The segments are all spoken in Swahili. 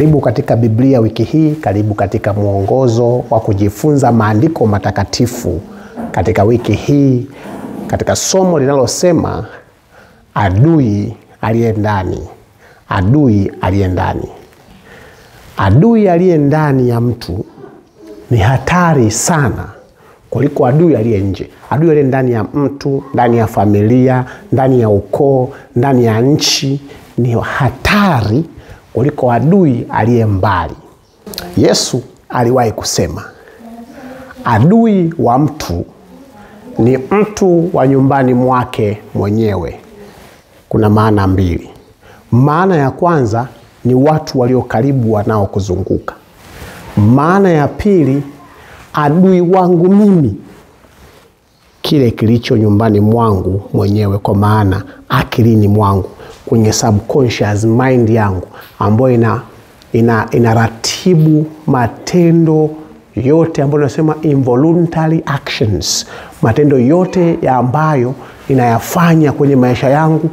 Karibu katika Biblia wiki hii, karibu katika mwongozo wa kujifunza maandiko matakatifu katika wiki hii, katika somo linalosema adui aliye ndani. Adui aliye ndani. Adui aliye ndani ya mtu ni hatari sana kuliko adui aliye nje. Adui aliye ndani ya mtu, ndani ya familia, ndani ya ukoo, ndani ya nchi ni hatari kuliko adui aliye mbali. Yesu aliwahi kusema, adui wa mtu ni mtu wa nyumbani mwake mwenyewe. Kuna maana mbili. Maana ya kwanza ni watu walio karibu wanaokuzunguka. Maana ya pili, adui wangu mimi, kile kilicho nyumbani mwangu mwenyewe, kwa maana akilini mwangu, kwenye subconscious mind yangu, ambayo inaratibu matendo yote ambayo nasema involuntary actions, matendo yote ya ambayo inayafanya kwenye maisha yangu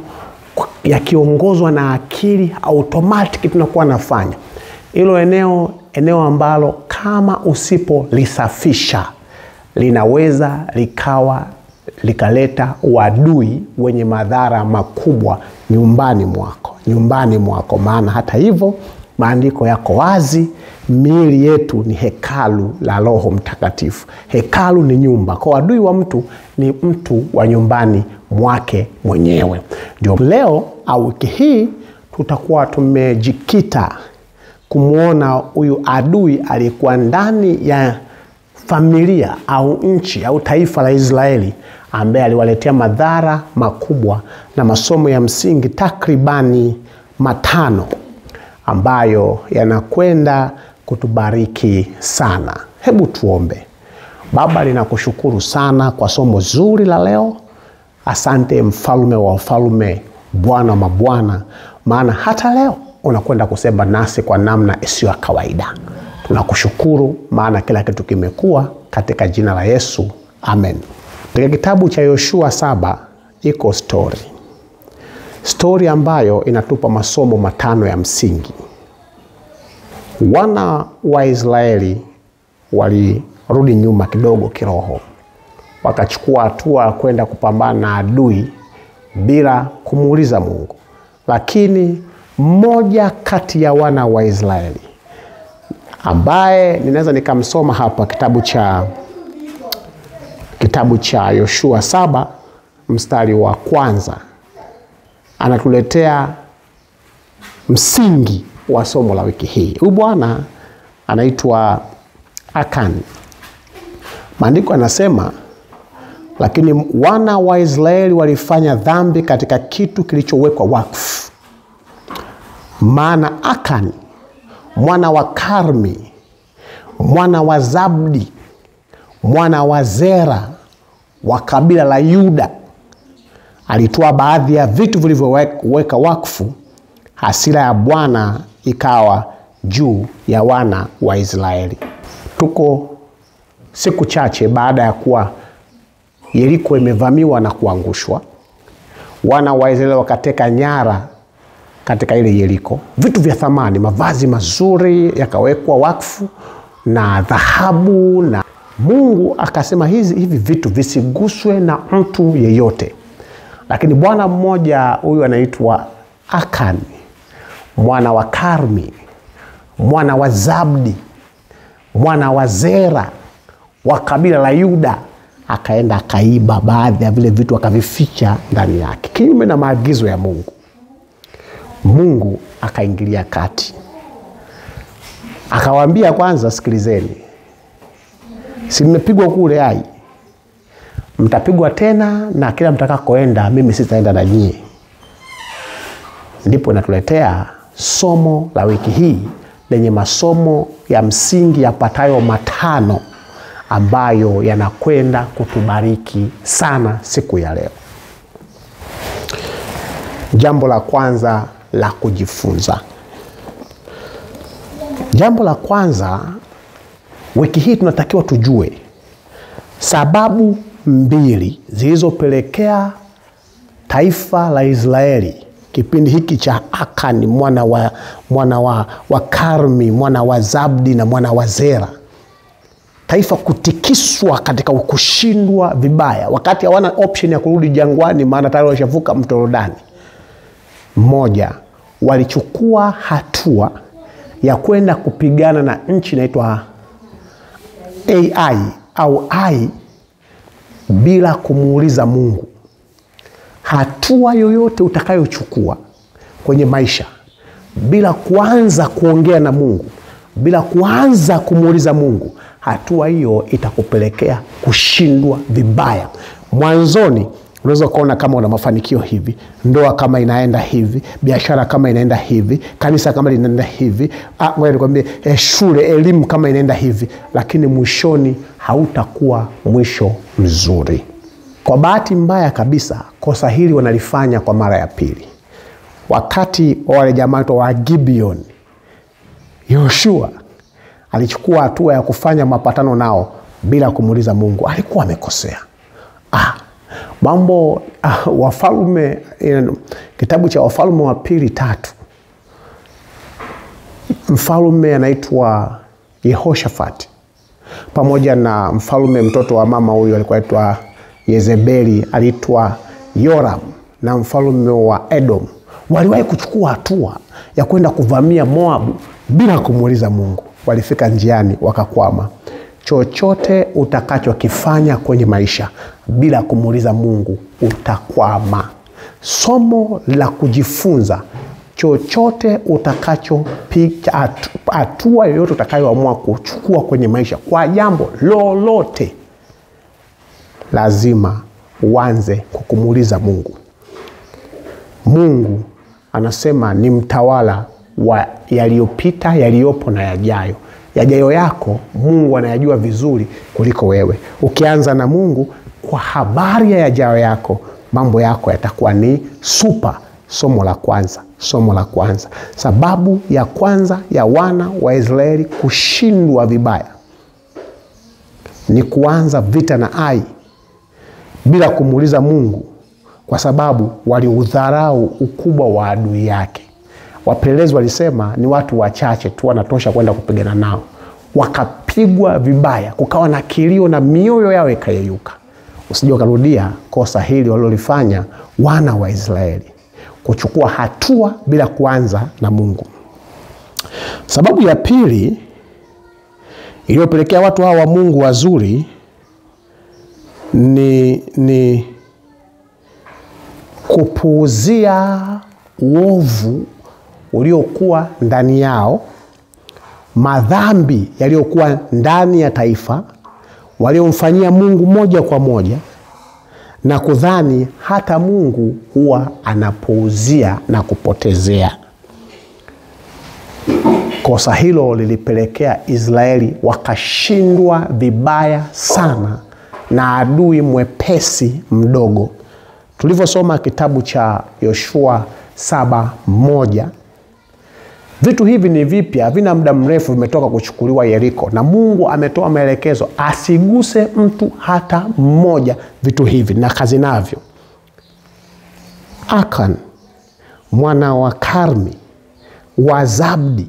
yakiongozwa na akili, automatic tunakuwa nafanya. Hilo eneo ambalo kama usipolisafisha linaweza likaleta uadui wenye madhara makubwa nyumbani mwako. Maana hata hivyo maandiko yako wazi, miili yetu ni hekalu la Roho Mtakatifu. Hekalu ni nyumba. Kwa adui wa mtu ni mtu wa nyumbani mwake mwenyewe. Ndio leo au wiki hii tutakuwa tumejikita kumuona huyu adui aliyekuwa ndani ya familia au nchi au taifa la Israeli, ambaye aliwaletea madhara makubwa, na masomo ya msingi takribani 5 ambayo yanakwenda kutubariki sana. Hebu tuombe. Baba, ninakushukuru sana kwa somo zuri la leo. Asante mfalme wa wafalme, Bwana wa mabwana, maana hata leo unakwenda kusema nasi kwa namna isiyo kawaida. Tunakushukuru maana kila kitu kimekuwa, katika jina la Yesu. Amen. Katika kitabu cha Yoshua 7 iko story ambayo inatupa masomo 5 ya msingi. Wana wa Israeli walirudi nyuma kidogo kiroho, wakachukua hatua kwenda kupambana na adui bila kumuuliza Mungu. Lakini mmoja kati ya wana wa Israeli, ambaye ninaweza nikamsoma hapa kitabu cha Yoshua 7 mstari wa 1, anatuletea msingi wa somo la wiki hii. Huyu bwana anaitwa Akan. Maandiko yanasema, lakini wana wa Israeli walifanya dhambi katika kitu kilichowekwa wakfu. Maana Akan mwana wa Karmi, mwana wa Zabdi, mwana wa Zera wa kabila la Yuda, alitoa baadhi ya vitu vilivyoweka wakfu. Hasira ya Bwana ikawa juu ya wana wa Israeli. Tuko siku chache baada ya kuwa Yeriko imevamiwa na kuangushwa. Wana wa Israeli wakateka nyara katika ile Yeriko vitu vya thamani, mavazi mazuri yakawekwa wakfu na dhahabu, na Mungu akasema hivi vitu visiguswe na mtu yeyote. Lakini bwana mmoja, huyu anaitwa Akan, mwana wa Karmi, mwana wa Zabdi, mwana wa Zera wa kabila la Yuda, akaenda akaiba baadhi ya vile vitu, akavificha ndani yake kinyume na maagizo ya Mungu. Mungu akaingilia kati, akawaambia, kwanza sikilizeni, si mmepigwa kule hai, mtapigwa tena, na kila mtakakoenda mimi sitaenda na nyie. Ndipo natuletea somo la wiki hii lenye masomo ya msingi yapatayo 5 ambayo yanakwenda kutubariki sana siku ya leo. Jambo la kwanza la kujifunza. Jambo la kwanza, wiki hii tunatakiwa tujue sababu 2 zilizopelekea taifa la Israeli kipindi hiki cha Akan mwana wa Karmi, mwana wa Zabdi na mwana wa Zera, taifa kutikiswa katika kushindwa vibaya, wakati hawana option ya kurudi jangwani, maana tayari washavuka mto Yordani. Mmoja, walichukua hatua ya kwenda kupigana na nchi inaitwa Ai bila kumuuliza Mungu. Hatua yoyote utakayochukua kwenye maisha bila kuanza kuongea na Mungu, bila kuanza kumuuliza Mungu, hatua hiyo itakupelekea kushindwa vibaya. Mwanzoni unaweza kuona kama una mafanikio hivi, ndoa kama inaenda hivi, biashara kama inaenda hivi, kanisa kama linaenda hivi, ngoja nikwambie, shule, elimu kama inaenda hivi, lakini mwishoni hautakuwa mwisho mzuri. Kwa bahati mbaya kabisa, kosa hili wanalifanya kwa mara ya pili. Wakati wale jamaa wa Gibeon, Yoshua alichukua hatua ya kufanya mapatano nao bila kumuuliza Mungu. Alikuwa amekosea. Wafalme, kitabu cha Wafalme wa Pili 3, mfalme anaitwa Yehoshafati pamoja na mfalme mtoto wa mama huyu alikuwa anaitwa Yezebeli, aliitwa Yoram, na mfalme wa Edom waliwahi kuchukua hatua ya kwenda kuvamia Moabu bila kumuuliza Mungu. Walifika njiani wakakwama. Chochote utakachokifanya kwenye maisha bila kumuuliza Mungu utakwama. Somo la kujifunza, chochote utakachopiga, hatua yoyote utakayoamua kuchukua kwenye maisha kwa jambo lolote, lazima uanze kukumuuliza Mungu. Mungu anasema ni mtawala wa yaliyopita, yaliyopo na yajayo. Yajayo yako Mungu anayajua vizuri kuliko wewe. Ukianza na Mungu kwa habari ya yajayo yako, mambo yako yatakuwa ni super. Somo la kwanza. Sababu ya kwanza ya wana wa Israeli kushindwa vibaya ni kuanza vita na Ai bila kumuuliza Mungu, kwa sababu waliudharau ukubwa wa adui yake. Wapelelezi walisema ni watu wachache tu wanatosha kwenda kupigana nao. Wakapigwa vibaya, kukawa na kilio na mioyo yao ikayeyuka. Usije ukarudia kosa hili walilofanya wana wa Israeli, kuchukua hatua bila kuanza na Mungu. Sababu ya pili iliyopelekea watu hawa wa Mungu wazuri ni kupuuzia uovu uliokuwa ndani yao, madhambi yaliyokuwa ndani ya taifa waliomfanyia Mungu moja kwa moja, na kudhani hata Mungu huwa anapuuzia na kupotezea. Kosa hilo lilipelekea Israeli wakashindwa vibaya sana na adui mwepesi mdogo. Tulivyosoma kitabu cha Yoshua 7:1, vitu hivi ni vipya, havina muda mrefu, vimetoka kuchukuliwa Yeriko, na Mungu ametoa maelekezo asiguse mtu hata mmoja vitu hivi na kazi navyo. Akan mwana wa Karmi, wa Zabdi,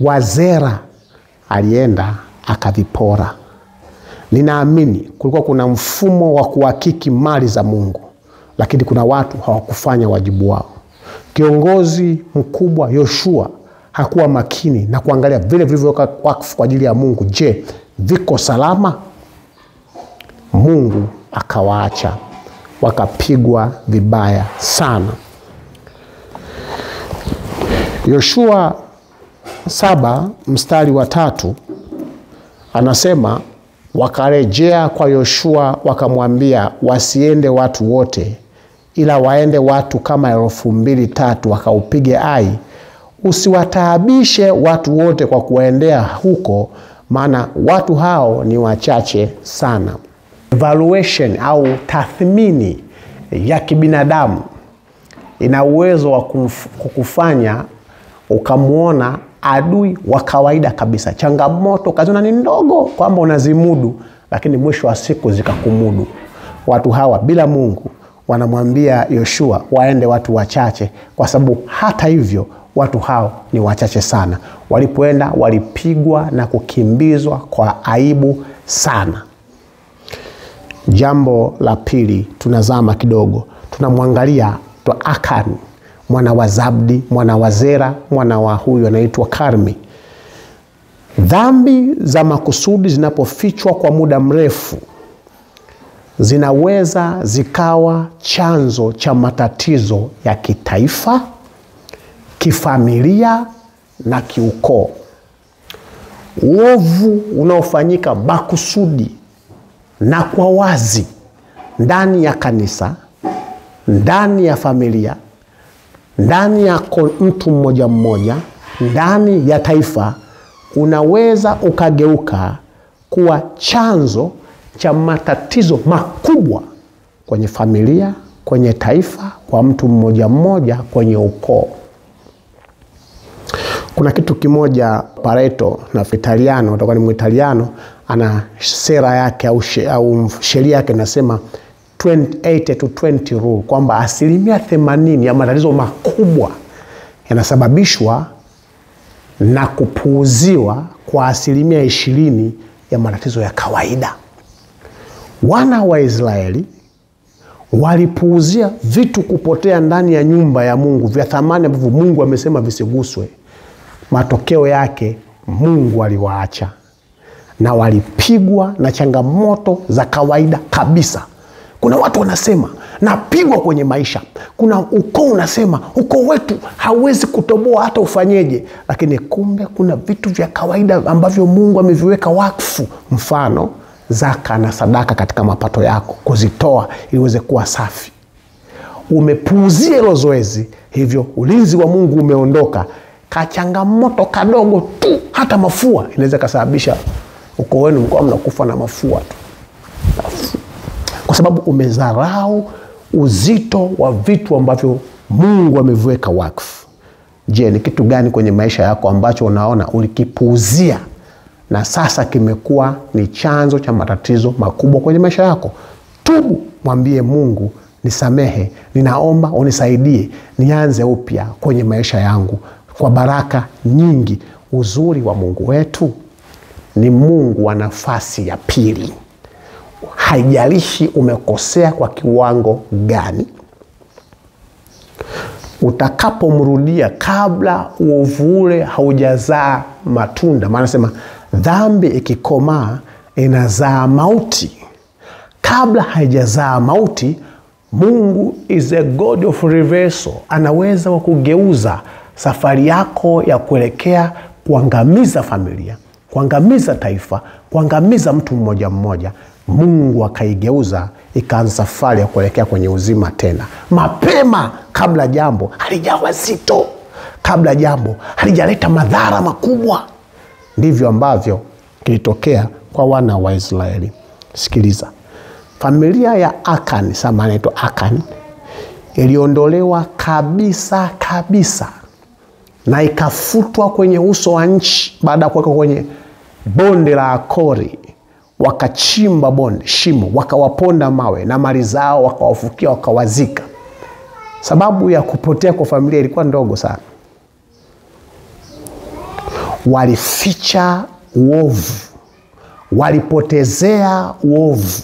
wa Zera alienda akavipora. Ninaamini kulikuwa kuna mfumo wa kuhakiki mali za Mungu, lakini kuna watu hawakufanya wajibu wao. Kiongozi mkubwa Yoshua hakuwa makini na kuangalia vile vilivyowekwa wakfu kwa ajili ya Mungu. Je, viko salama? Mungu akawaacha wakapigwa vibaya sana. Yoshua 7:3 anasema, wakarejea kwa Yoshua wakamwambia wasiende watu wote, ila waende watu kama 2,000-3,000 wakaupige Ai. Usiwataabishe watu wote kwa kuwaendea huko, maana watu hao ni wachache sana. Evaluation au tathmini ya kibinadamu ina uwezo wa kukufanya ukamuona adui wa kawaida kabisa. Changamoto kaziona ni ndogo kwamba unazimudu, lakini mwisho wa siku zikakumudu. Watu hawa bila Mungu wanamwambia Yoshua waende watu wachache, kwa sababu hata hivyo watu hao ni wachache sana. Walipoenda walipigwa na kukimbizwa kwa aibu sana. Jambo la pili, tunazama kidogo, tunamwangalia Akan, mwana wa Zabdi, mwana wa Zera, mwana wa huyu anaitwa Karmi. Dhambi za makusudi zinapofichwa kwa muda mrefu zinaweza zikawa chanzo cha matatizo ya kitaifa, kifamilia na kiukoo. Uovu unaofanyika makusudi na kwa wazi ndani ya kanisa, ndani ya familia, ndani ya mtu mmoja mmoja, ndani ya taifa, unaweza ukageuka kuwa chanzo cha matatizo makubwa kwenye familia, kwenye taifa, kwa mtu mmoja mmoja, kwenye ukoo. Kuna kitu kimoja Pareto na Italiano, utakuwa ni Muitaliano, ana sera yake au sheria yake inasema 80 to 20 rule, kwamba 80% ya matatizo makubwa yanasababishwa na kupuuziwa kwa 20% ya matatizo ya kawaida. Wana wa Israeli walipuuzia vitu kupotea ndani ya nyumba ya Mungu vya thamani ambavyo Mungu amesema visiguswe. Matokeo yake Mungu aliwaacha na walipigwa na changamoto za kawaida kabisa. Kuna watu wanasema napigwa kwenye maisha. Kuna ukoo unasema ukoo wetu hawezi kutoboa hata ufanyeje. Lakini kumbe kuna vitu vya kawaida ambavyo Mungu ameviweka wakfu, mfano zaka na sadaka katika mapato yako, kuzitoa ili uweze kuwa safi. Umepuuzia hilo zoezi, hivyo ulinzi wa Mungu umeondoka. Kachangamoto kadogo tu, hata mafua inaweza kusababisha ukoo wenu mkao mnakufa na mafua tu, kwa sababu umezarau uzito wa vitu ambavyo Mungu ameviweka wakfu. Je, ni kitu gani kwenye maisha yako ambacho unaona ulikipuuzia na sasa kimekuwa ni chanzo cha matatizo makubwa kwenye maisha yako? Tubu, mwambie Mungu, nisamehe, ninaomba unisaidie nianze upya kwenye maisha yangu kwa baraka nyingi. Uzuri wa Mungu wetu ni Mungu wa nafasi ya pili. Haijalishi umekosea kwa kiwango gani, utakapomrudia kabla uovu ule haujazaa matunda, maana sema dhambi ikikomaa inazaa mauti. Kabla haijazaa mauti, Mungu is a God of reversal. Anaweza kugeuza safari yako ya kuelekea kuangamiza familia, kuangamiza taifa, kuangamiza mtu mmoja mmoja. Mungu akaigeuza ikaanza safari ya kuelekea kwenye uzima tena, mapema, kabla jambo halijawa zito, kabla jambo halijaleta madhara makubwa. Ndivyo ambavyo kilitokea kwa wana wa Israeli. Sikiliza, familia ya Akan, anaitwa Akan, iliondolewa kabisa kabisa na ikafutwa kwenye uso wa nchi baada ya kuweka kwenye bonde la Akori. Wakachimba bonde, shimo, wakawaponda mawe na mali zao wakawafukia, wakawazika. Sababu ya kupotea kwa familia ilikuwa ndogo sana. Walificha uovu, walipotezea uovu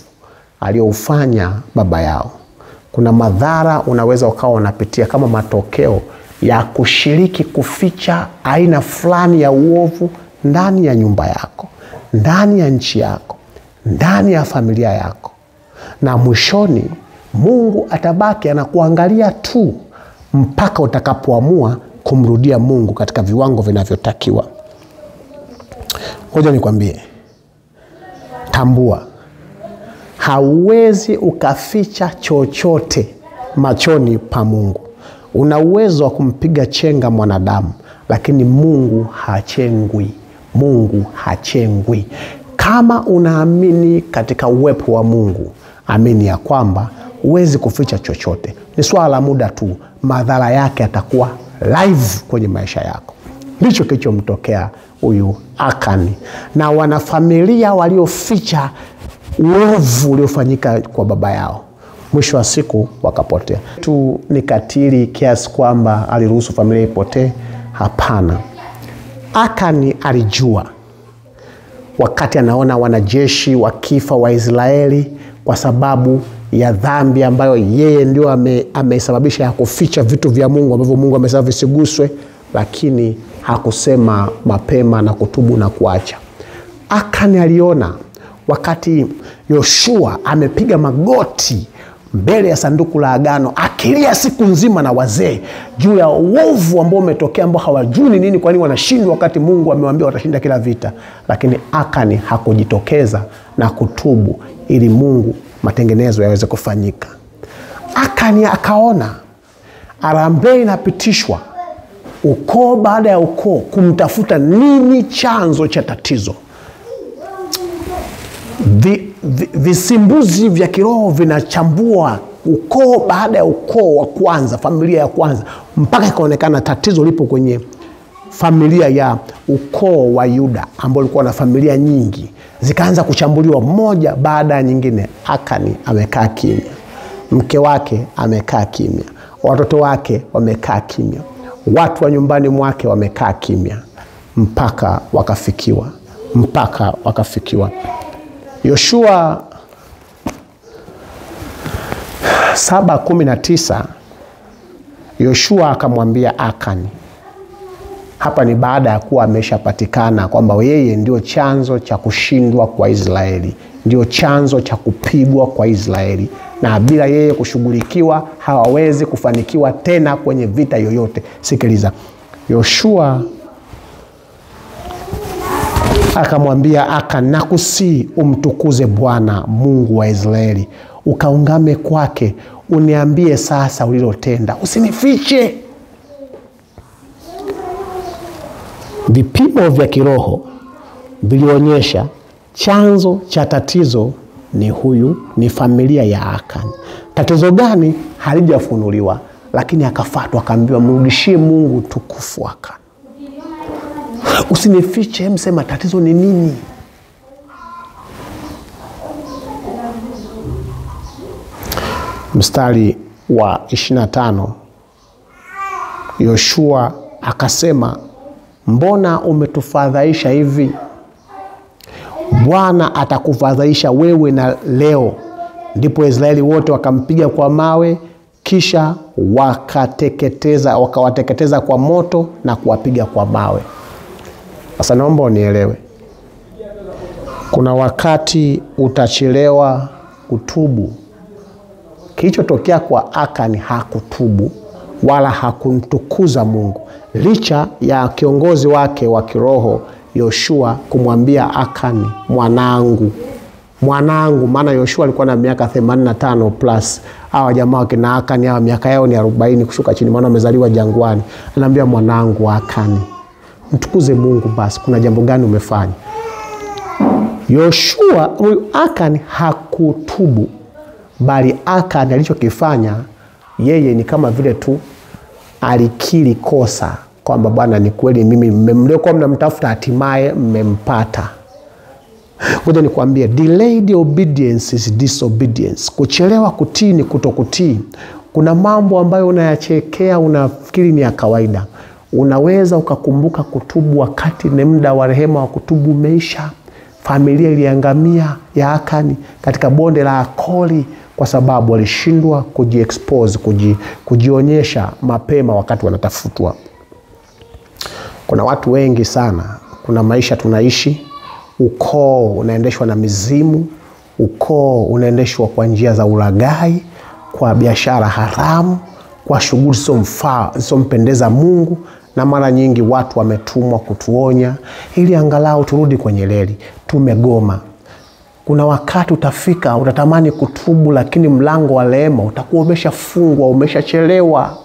aliofanya baba yao. Kuna madhara unaweza ukawa unapitia kama matokeo ya kushiriki kuficha aina fulani ya uovu ndani ya nyumba yako, ndani ya nchi yako, ndani ya familia yako. Na mwishoni Mungu atabaki anakuangalia tu mpaka utakapoamua kumrudia Mungu katika viwango vinavyotakiwa. Ngoja nikwambie, tambua, hauwezi ukaficha chochote machoni pa Mungu. Una uwezo wa kumpiga chenga mwanadamu, lakini Mungu hachengwi. Mungu hachengwi. Kama unaamini katika uwepo wa Mungu, amini ya kwamba huwezi kuficha chochote. Ni swala la muda tu, madhara yake atakuwa live kwenye maisha yako. Ndicho kilichomtokea huyu Akani na wanafamilia walioficha uovu uliofanyika kwa baba yao. Mwisho wa siku wakapotea. Tu ni katili kiasi kwamba aliruhusu familia ipotee? Hapana. Akani alijua wakati anaona wanajeshi wakifa wa Israeli kwa sababu ya dhambi ambayo yeye ndio amesababisha ya kuficha vitu vya Mungu ambavyo Mungu amesema visiguswe, lakini hakusema mapema na kutubu na kuacha. Akani aliona wakati Yoshua amepiga magoti mbele ya sanduku la agano akilia siku nzima na wazee juu ya uovu ambao umetokea, ambao hawajui nini, kwa nini wanashindwa wakati Mungu amewaambia watashinda kila vita. Lakini Akani hakujitokeza na kutubu ili Mungu matengenezo yaweze kufanyika. Akani akaona harambee inapitishwa ukoo baada ya ukoo kumtafuta nini chanzo cha tatizo. Visimbuzi vya kiroho vinachambua ukoo baada ya ukoo wa kwanza, familia ya kwanza, mpaka ikaonekana tatizo lipo kwenye familia ya ukoo wa Yuda ambao ulikuwa na familia nyingi. Zikaanza kuchambuliwa moja baada ya nyingine. Akani amekaa kimya, mke wake amekaa kimya, watoto wake wamekaa kimya, watu wa nyumbani mwake wamekaa kimya, mpaka wakafikiwa. Yoshua 7:19, Yoshua akamwambia Akani, hapa ni baada ya kuwa ameshapatikana kwamba yeye ndio chanzo cha kushindwa kwa Israeli, ndio chanzo cha kupigwa kwa Israeli, na bila yeye kushughulikiwa hawawezi kufanikiwa tena kwenye vita yoyote. Sikiliza, Yoshua akamwambia Akani, nakusihi umtukuze Bwana Mungu wa Israeli, ukaungame kwake, uniambie sasa ulilotenda, usinifiche. Vipimo vya kiroho vilionyesha chanzo cha tatizo ni familia ya Akani. Tatizo gani halijafunuliwa, lakini akafuatwa akaambiwa mrudishie Mungu tukufu Akani. Usinifiche, msema tatizo ni nini? Mstari wa 25, Yoshua akasema, mbona umetufadhaisha hivi? Bwana atakufadhaisha wewe na leo. Ndipo Israeli wote wakampiga kwa mawe, kisha wakawateketeza kwa moto na kuwapiga kwa mawe. Sasa naomba unielewe, kuna wakati utachelewa kutubu. Kilichotokea kwa Akani, hakutubu wala hakumtukuza Mungu, licha ya kiongozi wake wa kiroho Yoshua kumwambia Akani, mwanangu, maana Yoshua alikuwa na miaka 85 plus. Hawa jamaa wakina Akani hawa miaka yao ni 40 kushuka chini, maana wamezaliwa jangwani. Anaambia mwanangu Akani, mtukuze Mungu basi, kuna jambo gani umefanya? Akani hakutubu, bali Akani alichokifanya yeye ni kama vile tu alikiri kosa kwamba Bwana, ni kweli mimi mliokuwa mnamtafuta hatimaye mmempata. Ngoja nikwambie, delayed obedience is disobedience. Kuchelewa kutii ni kutokutii. Kuna mambo ambayo unayachekea unafikiri ni ya kawaida. Unaweza ukakumbuka kutubu wakati ni muda wa rehema wa kutubu umeisha. Familia iliangamia ya Akani katika bonde la Akori kwa sababu walishindwa kujiexpose, kujionyesha mapema wakati wanatafutwa. Kuna watu wengi sana, kuna maisha tunaishi, ukoo unaendeshwa na mizimu, ukoo unaendeshwa kwa njia za ulaghai, kwa biashara haramu, kwa shughuli zisizompendeza Mungu, na mara nyingi watu wametumwa kutuonya ili angalau turudi kwenye reli. Tumegoma. Kuna wakati utafika utatamani kutubu, lakini mlango wa rehema utakuwa umeshafungwa, umeshachelewa.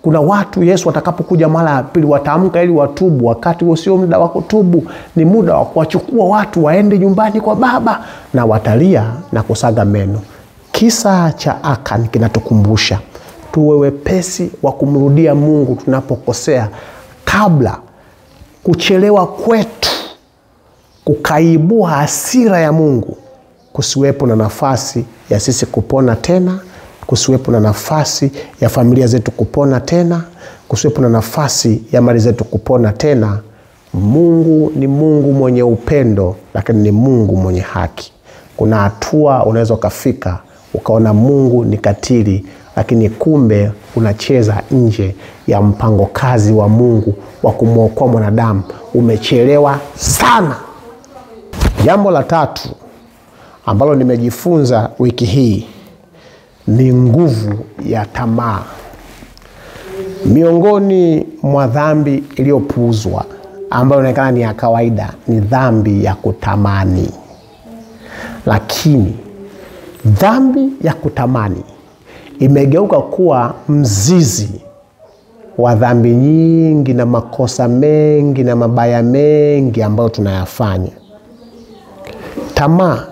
Kuna watu Yesu atakapokuja mara ya pili wataamka ili watubu, wakati huo sio muda wa kutubu, ni muda wa kuwachukua watu waende nyumbani kwa Baba, na watalia na kusaga meno. Kisa cha Akani kinatukumbusha tuwe wepesi wa kumrudia Mungu tunapokosea, kabla kuchelewa kwetu kukaibua hasira ya Mungu kusiwepo na nafasi ya sisi kupona tena kusiwepo na nafasi ya familia zetu kupona tena, kusiwepo na nafasi ya mali zetu kupona tena. Mungu ni Mungu mwenye upendo, lakini ni Mungu mwenye haki. Kuna hatua unaweza ukafika ukaona Mungu ni katili, lakini kumbe unacheza nje ya mpango kazi wa Mungu wa kumwokoa mwanadamu. Umechelewa sana. Jambo la tatu ambalo nimejifunza wiki hii ni nguvu ya tamaa. Miongoni mwa dhambi iliyopuuzwa ambayo inaonekana ni ya kawaida ni dhambi ya kutamani. Lakini dhambi ya kutamani imegeuka kuwa mzizi wa dhambi nyingi na makosa mengi na mabaya mengi ambayo tunayafanya. Tamaa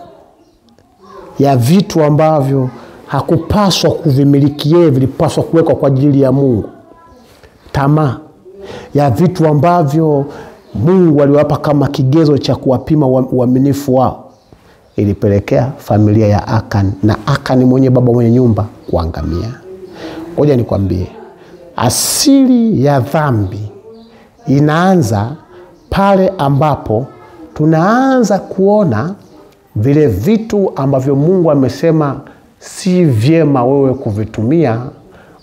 ya vitu ambavyo hakupaswa kuvimiliki yeye, vilipaswa kuwekwa kwa ajili ya Mungu. Tamaa ya vitu ambavyo Mungu aliwapa kama kigezo cha kuwapima uaminifu wao, ilipelekea familia ya Akan na Akan mwenye baba mwenye nyumba kuangamia. Ngoja nikwambie, asili ya dhambi inaanza pale ambapo tunaanza kuona vile vitu ambavyo Mungu amesema si vyema wewe kuvitumia.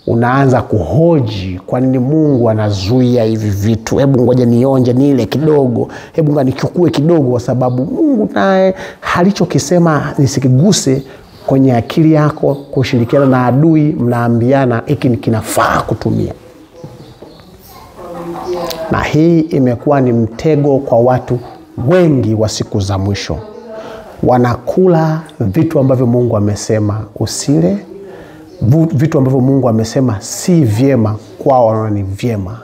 Unaanza kuhoji, kwa nini Mungu anazuia hivi vitu? Hebu ngoja nionje nile kidogo, hebu ngoja nichukue kidogo, kwa sababu Mungu naye halichokisema nisikiguse. Kwenye akili yako kushirikiana na adui, mnaambiana hiki ni kinafaa kutumia. Na hii imekuwa ni mtego kwa watu wengi wa siku za mwisho. Wanakula vitu ambavyo Mungu amesema usile, vitu ambavyo Mungu amesema si vyema kwao wanaona ni vyema.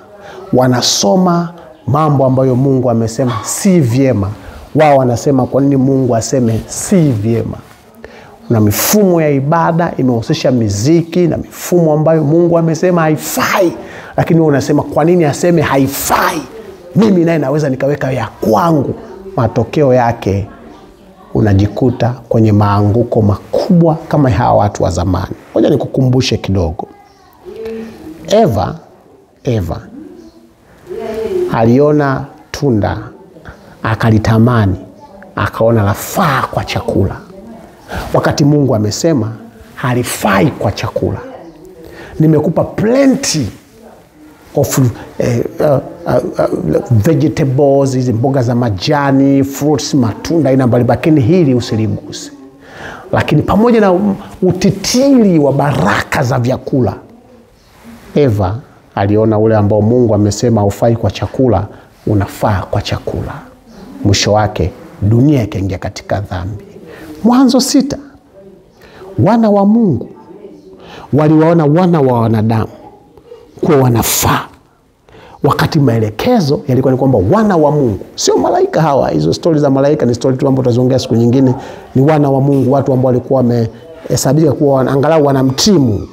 Wanasoma mambo ambayo Mungu amesema si vyema, wao wanasema kwa nini Mungu aseme si vyema. Na mifumo ya ibada imehusisha miziki na mifumo ambayo Mungu amesema haifai, lakini wao wanasema kwa nini aseme haifai, mimi naye naweza nikaweka ya kwangu. Matokeo yake unajikuta kwenye maanguko makubwa kama hawa watu wa zamani. Ngoja nikukumbushe kidogo. Eva aliona tunda, akalitamani, akaona lafaa kwa chakula, wakati Mungu amesema halifai kwa chakula. Nimekupa plenty of vegetables, hizi mboga za majani, fruits, matunda aina mbalimbali, lakini hili usiliguse. Lakini pamoja na utitiri wa baraka za vyakula, Eva aliona ule ambao Mungu amesema haufai kwa chakula unafaa kwa chakula. Mwisho wake dunia ikaingia katika dhambi. Mwanzo 6, wana wa Mungu waliwaona wana wa wanadamu kuwa wanafaa, wakati maelekezo yalikuwa ni kwamba wana wa Mungu, sio malaika hawa. Hizo stori za malaika ni stori tu ambazo tutazongea siku nyingine. Ni wana wa Mungu, watu ambao walikuwa wamehesabika kuwa angalau wanamtii Mungu.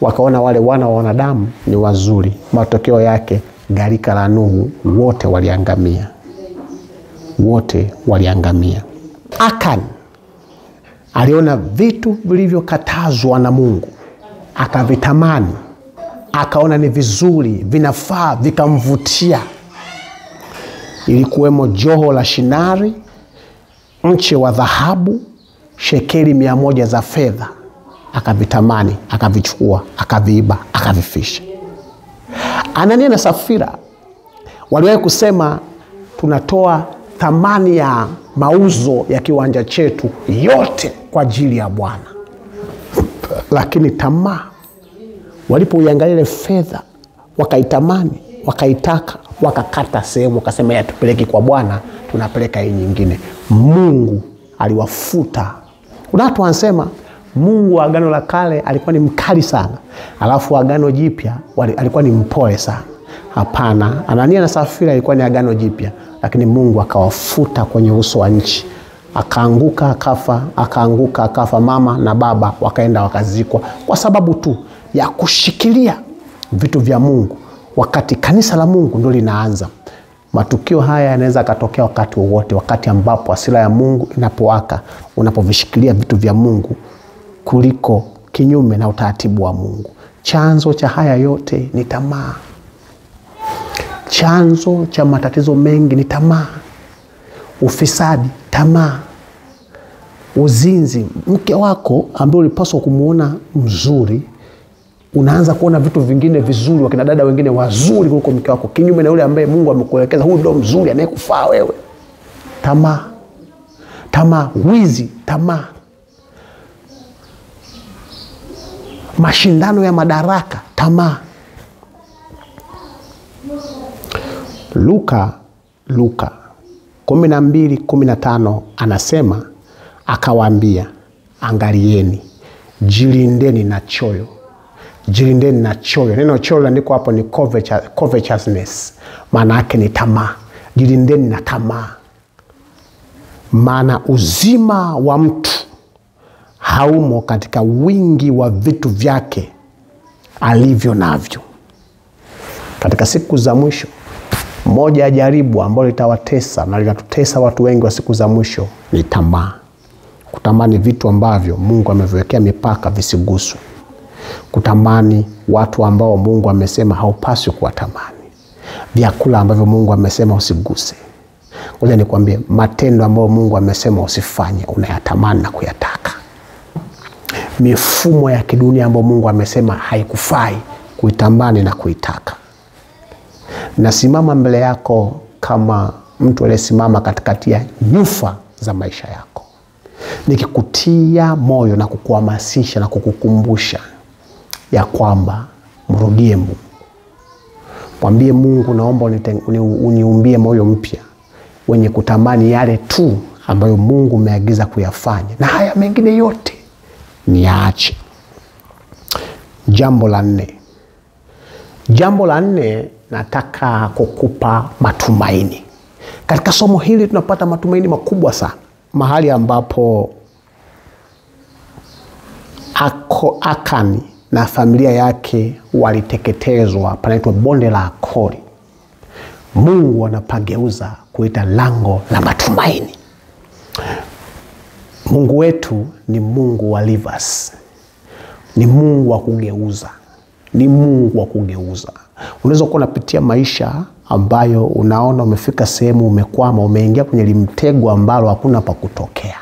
Wakaona wale wana wa wanadamu ni wazuri. Matokeo yake gharika la Nuhu, wote waliangamia. Wote waliangamia. Akan aliona vitu vilivyokatazwa na Mungu, akavitamani, akaona ni vizuri, vinafaa, vikamvutia. Ilikuwemo joho la shinari, mche wa dhahabu, shekeli 100 za fedha. Akavitamani, akavichukua, akaviiba, akavifisha. Anania na Safira waliwahi kusema tunatoa thamani ya mauzo ya kiwanja chetu yote kwa ajili ya Bwana. Lakini tamaa, walipoiangalia ile fedha, wakaitamani, wakaitaka, wakakata sehemu, wakasema ya tupeleke kwa Bwana, tunapeleka hii nyingine. Mungu aliwafuta. Kuna watu wanasema Mungu wa Agano la Kale alikuwa ni mkali sana, alafu Agano Jipya alikuwa ni mpole sana. Hapana, Anania na Safira ilikuwa ni Agano Jipya, lakini Mungu akawafuta kwenye uso wa nchi. Akaanguka akafa, akaanguka akafa. Mama na baba wakaenda wakazikwa kwa sababu tu ya kushikilia vitu vya Mungu, wakati kanisa la Mungu ndio linaanza. Matukio haya yanaweza katokea wakati wowote, wakati ambapo hasira ya Mungu inapowaka, unapovishikilia vitu vya Mungu kuliko kinyume na utaratibu wa Mungu. Chanzo cha haya yote ni tamaa. Chanzo cha matatizo mengi ni tamaa. Ufisadi, tamaa. Uzinzi, mke wako ambaye ulipaswa kumuona mzuri, unaanza kuona vitu vingine vizuri, wakina dada wengine wazuri kuliko mke wako, kinyume na yule ambaye Mungu amekuelekeza huyu ndio mzuri anayekufaa wewe. Tamaa. Tamaa, wizi, tamaa. Mashindano ya madaraka, tamaa. Luka 12:15 anasema, akawaambia, angalieni, jilindeni na choyo. Jilindeni na choyo. Neno choyo ndiko hapo ni covetousness. Maana yake ni tamaa. Jilindeni na tamaa. Maana uzima wa mtu haumo katika wingi wa vitu vyake alivyo navyo. Katika siku za mwisho, moja ya jaribu ambalo litawatesa na linatutesa watu wengi wa siku za mwisho ni tamaa. Kutamani vitu ambavyo Mungu ameviwekea mipaka visiguswe. Kutamani watu ambao Mungu amesema haupaswi kuwatamani. Vyakula ambavyo Mungu amesema usiguse. Ngoja nikwambie, matendo ambayo Mungu amesema usifanye unayatamani na kuyataka. Mifumo ya kidunia ambayo Mungu amesema haikufai kuitamani na kuitaka. Nasimama mbele yako kama mtu aliyesimama katikati ya nyufa za maisha yako, nikikutia moyo na kukuhamasisha na kukukumbusha ya kwamba mrudie Mungu. Mwambie Mungu, naomba uniumbie moyo mpya wenye kutamani yale tu ambayo Mungu umeagiza kuyafanya, na haya mengine yote niache. Jambo la nne, nataka kukupa matumaini. Katika somo hili tunapata matumaini makubwa sana. Mahali ambapo Akani na familia yake waliteketezwa, panaitwa bonde la Akori. Mungu anapageuza kuita lango la matumaini. Mungu wetu ni Mungu wa rivers. Ni Mungu wa kugeuza. Ni Mungu wa kugeuza. Unaweza kuwa unapitia maisha ambayo unaona umefika sehemu umekwama, umeingia kwenye limtego ambalo hakuna pa kutokea.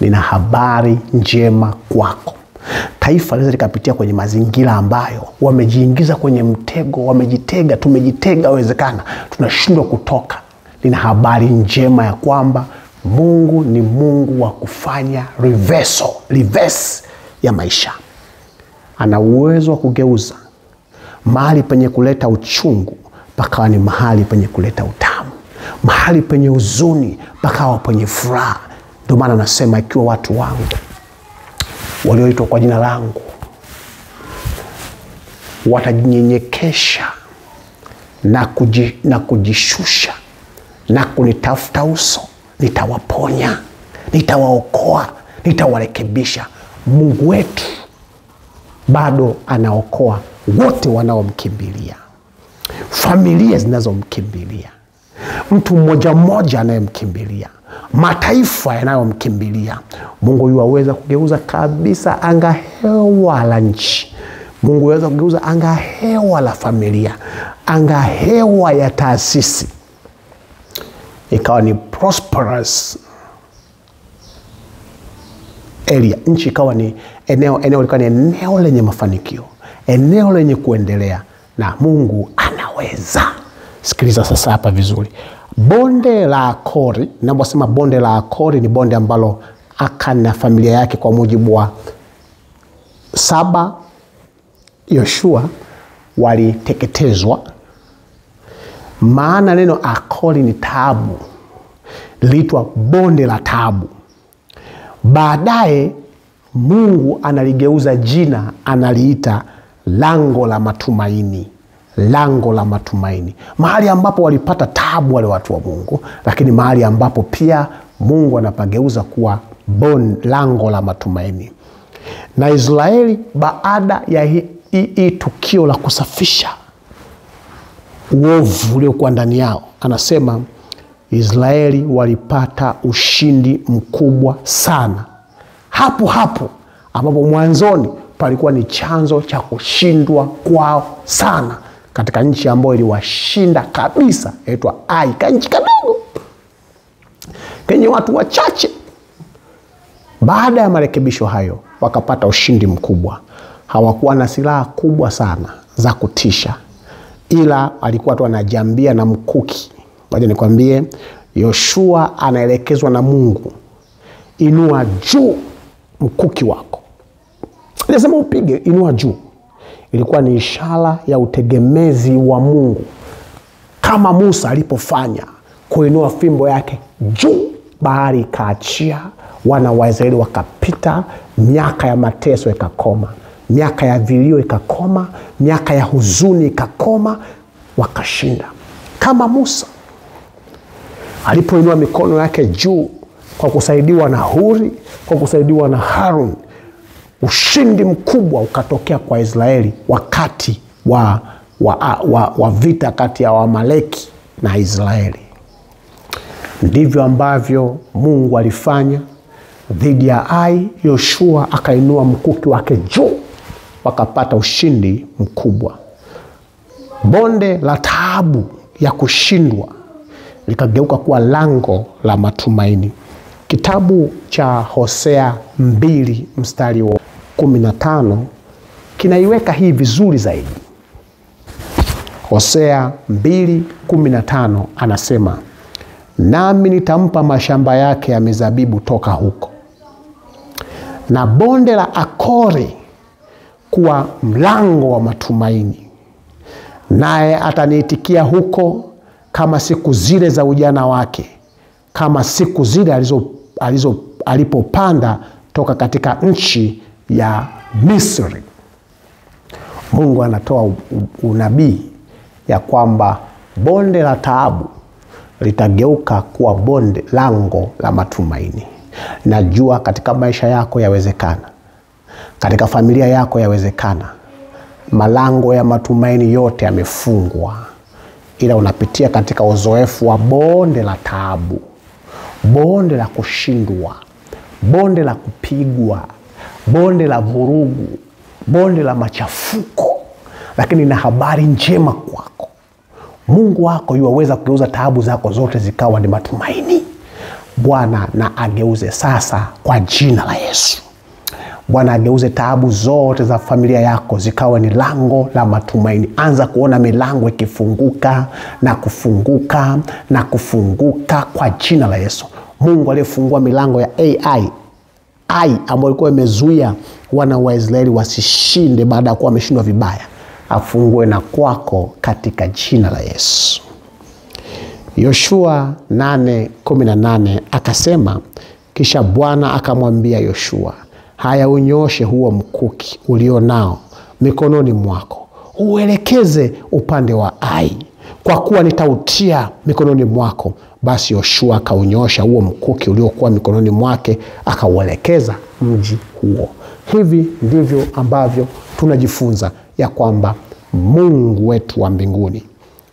Nina habari njema kwako. Taifa linaweza likapitia kwenye mazingira ambayo wamejiingiza kwenye mtego, tumejitega wezekana, tunashindwa kutoka. Nina habari njema ya kwamba Mungu ni Mungu wa kufanya reverse ya maisha. Ana uwezo wa kugeuza mahali penye kuleta uchungu pakawa ni mahali penye kuleta utamu, mahali penye huzuni pakawa penye furaha. Ndio maana nasema, ikiwa watu wangu walioitwa kwa jina langu watajinyenyekesha na kujishusha na kunitafuta uso, nitawaponya, nitawaokoa, nitawarekebisha. Mungu wetu bado anaokoa wote wanaomkimbilia, familia zinazomkimbilia, mtu mmoja anayemkimbilia, mataifa yanayomkimbilia. Mungu yuwaweza kugeuza kabisa anga hewa la nchi. Mungu yuwaweza kugeuza anga hewa la familia, anga hewa ya taasisi, ikawa ni prosperous area. Nchi ikawa ni eneo likawa ni eneo lenye mafanikio, eneo lenye kuendelea, na Mungu anaweza. Sikiliza sasa hapa vizuri. Bonde la Akori, ninaposema bonde la Akori ni bonde ambalo Akani na familia yake, kwa mujibu wa 7 Yoshua, waliteketezwa. Maana neno Akori ni taabu, liliitwa bonde la taabu. Baadaye Mungu analigeuza jina, analiita lango la matumaini. Lango la matumaini. Mahali ambapo walipata taabu wale watu wa Mungu, lakini mahali ambapo pia Mungu anapageuza kuwa lango la matumaini. Na Israeli, baada ya hii tukio la kusafisha uovu uliokuwa ndani yao, anasema Israeli walipata ushindi mkubwa sana. Hapo ambapo mwanzoni palikuwa ni chanzo cha kushindwa kwao sana katika nchi ambayo iliwashinda kabisa, inaitwa Ai, kanchi kadogo kenye watu wachache. Baada ya marekebisho hayo wakapata ushindi mkubwa. Hawakuwa na silaha kubwa sana za kutisha, ila alikuwa tu anajambia na mkuki. Ngoja nikwambie, Yoshua anaelekezwa na Mungu, inua juu mkuki wako. Anasema upige, inua juu. Ilikuwa ni ishara ya utegemezi wa Mungu, kama Musa alipofanya kuinua fimbo yake juu, bahari ikaachia, wana wa Israeli wakapita, miaka ya mateso ikakoma, miaka ya vilio ikakoma, miaka ya huzuni ikakoma, wakashinda. Kama Musa alipoinua mikono yake juu kwa kusaidiwa na Huri, kwa kusaidiwa na Harun, ushindi mkubwa ukatokea kwa Israeli wakati wa vita kati ya Waamaleki na Israeli. Ndivyo ambavyo Mungu alifanya dhidi ya Ai. Yoshua akainua mkuki wake juu, wakapata ushindi mkubwa. Bonde la taabu ya kushindwa likageuka kuwa lango la matumaini. Kitabu cha Hosea 2 mstari wa 15 kinaiweka hii vizuri zaidi. Hosea 2:15 anasema, nami nitampa mashamba yake ya mizabibu toka huko, na bonde la Akori kuwa mlango wa matumaini. Naye ataniitikia huko kama siku zile za ujana wake, kama siku zile alipopanda toka katika nchi ya Misri. Mungu anatoa unabii ya kwamba bonde la taabu litageuka kuwa bonde, lango la matumaini. Najua katika maisha yako yawezekana, katika familia yako yawezekana, malango ya matumaini yote yamefungwa, ila unapitia katika uzoefu wa bonde la taabu, bonde la kushindwa, bonde la kupigwa, bonde la vurugu, bonde la machafuko. Lakini na habari njema kwako, Mungu wako yuwaweza kugeuza taabu zako zote zikawa ni matumaini. Bwana na ageuze sasa kwa jina la Yesu. Bwana ageuze taabu zote za familia yako zikawa ni lango la matumaini. Anza kuona milango ikifunguka na kufunguka na kufunguka kwa jina la Yesu. Mungu aliyefungua milango ya Ai ambayo ilikuwa imezuia wana wa Israeli wasishinde baada ya kuwa wameshindwa vibaya, afungue na kwako katika jina la Yesu. Yoshua 8:18 akasema, kisha Bwana akamwambia Yoshua, haya unyoshe huo mkuki ulio nao mikononi mwako, uelekeze upande wa Ai, kwa kuwa nitautia mikononi mwako. Basi Yoshua akaunyosha huo mkuki uliokuwa mikononi mwake, akauelekeza mji huo. Hivi ndivyo ambavyo tunajifunza ya kwamba Mungu wetu wa mbinguni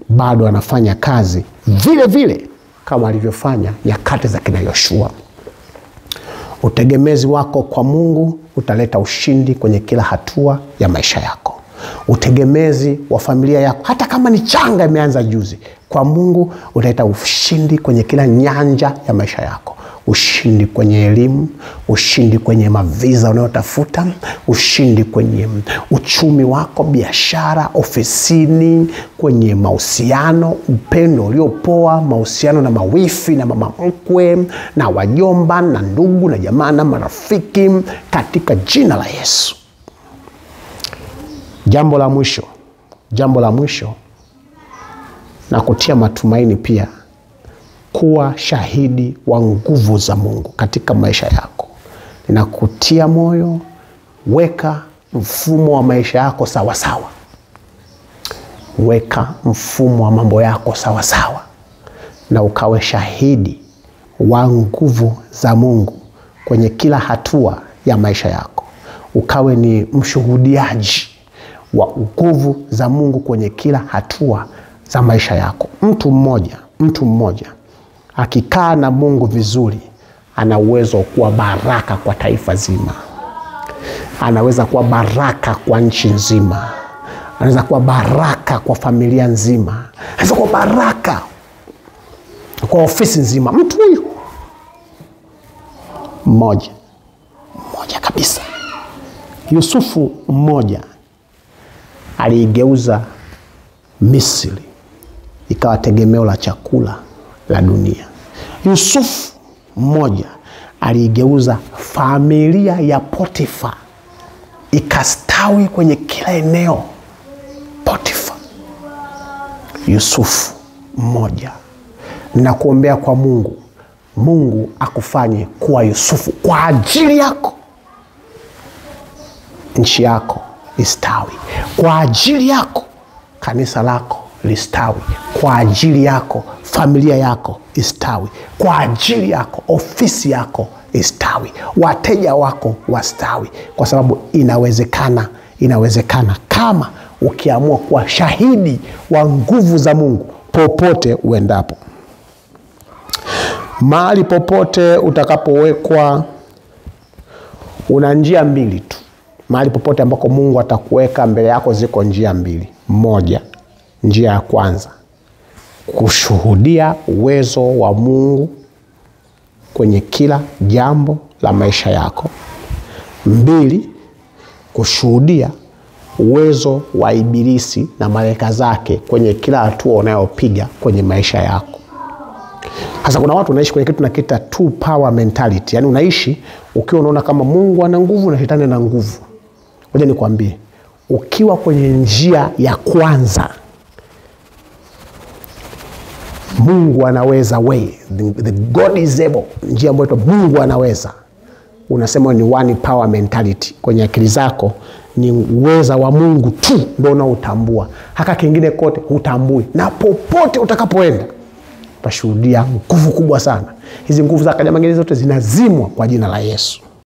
bado anafanya kazi vile vile kama alivyofanya nyakati za kina Yoshua. Utegemezi wako kwa Mungu utaleta ushindi kwenye kila hatua ya maisha yako. Utegemezi wa familia yako, hata kama ni changa imeanza juzi, kwa Mungu utaleta ushindi kwenye kila nyanja ya maisha yako. Ushindi kwenye elimu, ushindi kwenye maviza unayotafuta, ushindi kwenye uchumi wako, biashara, ofisini, kwenye mahusiano, upendo uliopoa, mahusiano na mawifi na mama mkwe na wajomba na ndugu na jamaa na marafiki, katika jina la Yesu. Jambo la mwisho na kutia matumaini pia, kuwa shahidi wa nguvu za Mungu katika maisha yako. Ninakutia moyo, weka mfumo wa maisha yako sawa sawa. Weka mfumo wa mambo yako sawa sawa, na ukawe shahidi wa nguvu za Mungu kwenye kila hatua ya maisha yako. Ukawe ni mshuhudiaji wa nguvu za Mungu kwenye kila hatua za maisha yako. Mtu mmoja akikaa na Mungu vizuri, ana uwezo kuwa baraka kwa taifa zima. anaweza kuwa baraka kwa nchi nzima. Anaweza kuwa baraka kwa familia nzima. Anaweza kuwa baraka kwa ofisi nzima. Mtu huyu mmoja kabisa, Yusufu mmoja, aliigeuza Misri ikawa tegemeo la chakula la dunia. Yusufu mmoja aliigeuza familia ya Potifa ikastawi kwenye kila eneo. Potifa. Yusufu mmoja. Ninakuombea kwa Mungu, Mungu akufanye kuwa Yusufu kwa ajili yako. Nchi yako istawi. Kwa ajili yako kanisa lako listawi. Kwa ajili yako familia yako istawi. Kwa ajili yako ofisi yako istawi. Wateja wako wastawi. Kwa sababu inawezekana kama ukiamua kuwa shahidi wa nguvu za Mungu popote uendapo. Mahali popote utakapowekwa, una njia mbili tu. Mahali popote ambako Mungu atakuweka, mbele yako ziko njia mbili. Moja, njia ya kwanza, kushuhudia uwezo wa Mungu kwenye kila jambo la maisha yako. Mbili, kushuhudia uwezo wa ibilisi na malaika zake kwenye kila hatua unayopiga kwenye maisha yako. Hasa kuna watu wanaishi kwenye kitu tunakiita two power mentality. Yaani unaishi ukiwa unaona kama Mungu ana nguvu na shetani ana nguvu. Ngoja nikwambie, ukiwa kwenye njia ya kwanza, Mungu anaweza, the God is able, njia ambayo Mungu anaweza, unasema ni one power mentality. Kwenye akili zako ni uweza wa Mungu tu ndio unaotambua. Haka kingine kote hutambui. Na popote utakapoenda utashuhudia nguvu kubwa sana. Hizi nguvu za kanyamangeni zote zinazimwa kwa jina la Yesu.